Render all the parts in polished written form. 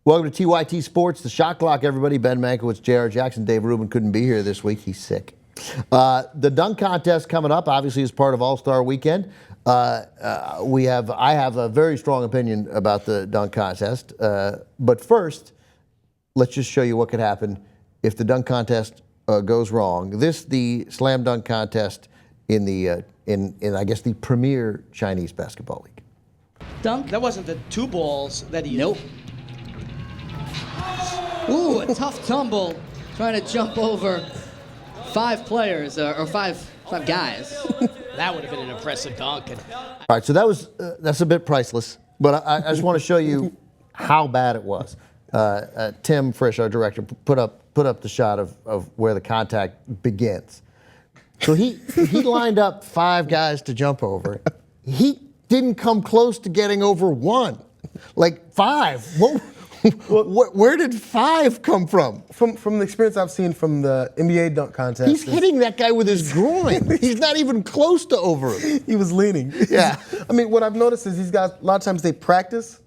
Welcome to TYT Sports, the Shot Clock, everybody. Ben Mankiewicz, J.R. Jackson. Dave Rubin couldn't be here this week. He's sick. The dunk contest coming up, obviously, is part of All-Star Weekend. I have a very strong opinion about the dunk contest. But first, let's just show you what could happen if the dunk contest goes wrong. The slam dunk contest in the I guess the premier Chinese basketball league. Dunk? That wasn't the two balls that he. Nope. Ooh, a tough tumble, trying to jump over 5 players or five guys. That would have been an impressive dunk. All right, so that's a bit priceless, but I just want to show you how bad it was. Tim Frisch, our director, put up the shot of where the contact begins. So he lined up 5 guys to jump over. He didn't come close to getting over 1. Like 5. Where did 5 come from? From the experience I've seen from the NBA dunk contest. He's hitting that guy with his groin. He's not even close to over him. He was leaning. Yeah. I mean, what I've noticed is these guys, a lot of times they practice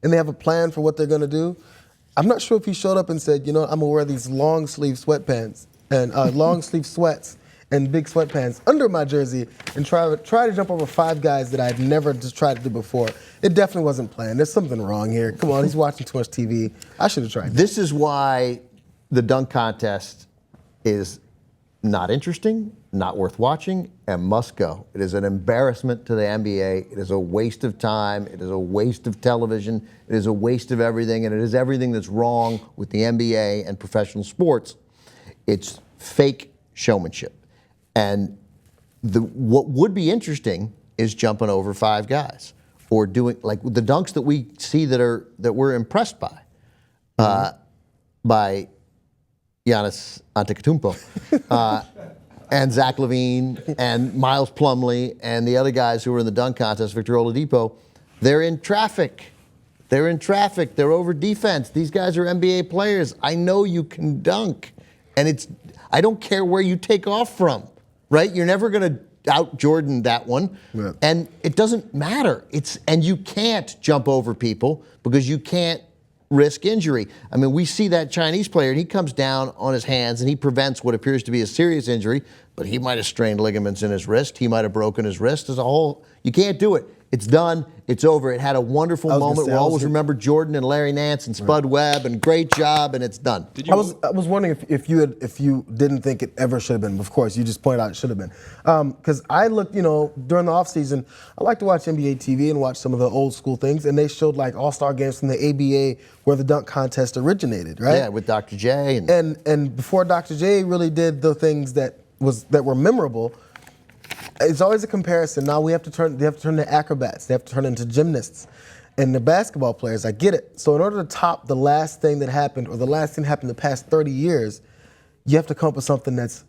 and they have a plan for what they're going to do. I'm not sure if he showed up and said, you know, I'm going to wear these long sleeve sweatpants and long sleeve sweats and big sweatpants under my jersey and try to jump over 5 guys that I've never just tried to do before. It definitely wasn't planned. There's something wrong here. Come on, he's watching too much TV. I should have tried that. This is why the dunk contest is not interesting, not worth watching, and must go. It is an embarrassment to the NBA. It is a waste of time. It is a waste of television. It is a waste of everything, and it is everything that's wrong with the NBA and professional sports. It's fake showmanship. And what would be interesting is jumping over 5 guys, or doing like the dunks that we see that we're impressed by Giannis Antetokounmpoh and Zach Lavine and Miles Plumlee and the other guys who were in the dunk contest, Victor Oladipo. They're in traffic. They're in traffic. They're over defense. These guys are NBA players. I know you can dunk, and I don't care where you take off from. Right? You're never going to out Jordan that one. Yeah. And it doesn't matter. And you can't jump over people because you can't risk injury. I mean, we see that Chinese player and he comes down on his hands and he prevents what appears to be a serious injury, but he might have strained ligaments in his wrist. He might have broken his wrist as a whole. You can't do it. It's done. It's over. It had a wonderful moment. We'll always remember Jordan and Larry Nance and Spud Webb, and great job, and it's done. I was wondering if you didn't think it ever should have been. Of course, you just pointed out it should have been. Because I looked, during the offseason, I like to watch NBA TV and watch some of the old school things, and they showed like all-star games from the ABA where the dunk contest originated, right? Yeah, with Dr. J. And before Dr. J really did the things that were memorable. It's always a comparison. Now they have to turn to acrobats. They have to turn into gymnasts. And the basketball players, I get it. So in order to top the last thing that happened, or the last thing that happened in the past 30 years, you have to come up with something that's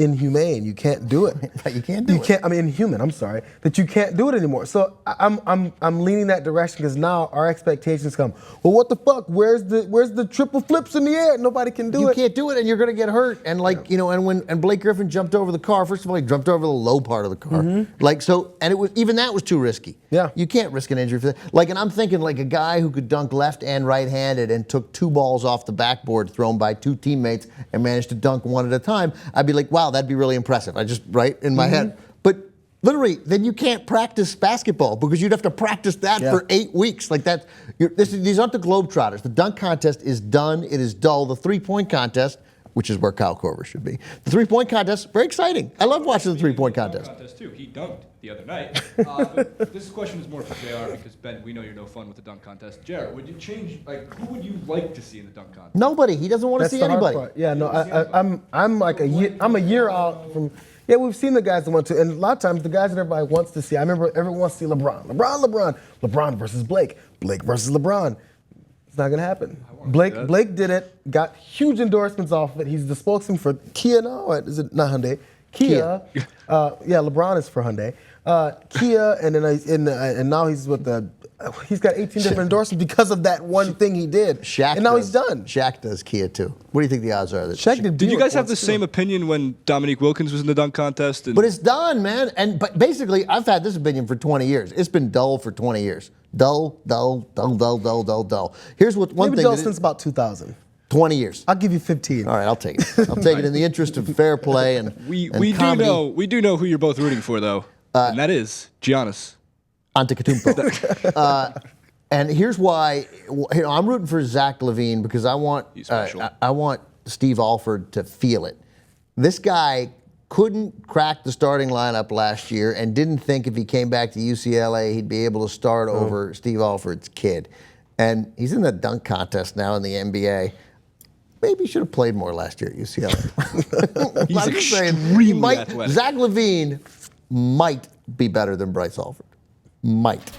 inhumane. You can't do it. You can't do it. Inhuman, I'm sorry. That you can't do it anymore. So I'm leaning that direction because now our expectations come, well, what the fuck? Where's the triple flips in the air? Nobody can do it. You can't do it and you're going to get hurt. And and Blake Griffin jumped over the car, first of all, he jumped over the low part of the car. Mm-hmm. And it was even that was too risky. Yeah. You can't risk an injury for that. And I'm thinking like a guy who could dunk left and right-handed and took 2 balls off the backboard thrown by 2 teammates and managed to dunk one at a time. I'd be like, wow, that'd be really impressive. I just, right, in my head. But literally, then you can't practice basketball because you'd have to practice that for 8 weeks. Like that. These aren't the Globetrotters. The dunk contest is done. It is dull. The three-point contest, which is where Kyle Korver should be. The three-point contest, very exciting. I love watching the three-point contest. Too. He dunked the other night. But this question is more for JR because, Ben, we know you're no fun with the dunk contest. JR, would you change, who would you like to see in the dunk contest? Nobody. He doesn't want to see anybody. Yeah, no, I'm a year out from. Yeah, we've seen the guys that want to, and a lot of times the guys that everybody wants to see. I remember everyone wants to see LeBron versus Blake versus LeBron. It's not gonna happen. Blake did it, got huge endorsements off of it. He's the spokesman for Kia now. Is it not Hyundai? Kia. LeBron is for Hyundai. Kia, and then and now he's with the. He's got 18 different endorsements because of that one thing he did. He's done. Shaq does Kia too. What do you think the odds are that Shaq did you guys have the same opinion when Dominique Wilkins was in the dunk contest? But it's done, man. But basically, I've had this opinion for 20 years. It's been dull for 20 years. Dull, dull, dull, dull, dull, dull, dull. Here's one Maybe thing. dull since about 2000. 20 years. I'll give you 15. All right, I'll take it. I'll take it in the interest of fair play and We comedy. do know who you're both rooting for though, and that is Giannis Antetokounmpoh. And here's why. I'm rooting for Zach Lavine because I want He's special. I want Steve Alford to feel it. This guy couldn't crack the starting lineup last year and didn't think if he came back to UCLA he'd be able to start over Steve Alford's kid. And he's in the dunk contest now in the NBA. Maybe he should have played more last year at UCLA. He's I'm just saying, extremely athletic. Zach Lavine might be better than Bryce Alford. Might.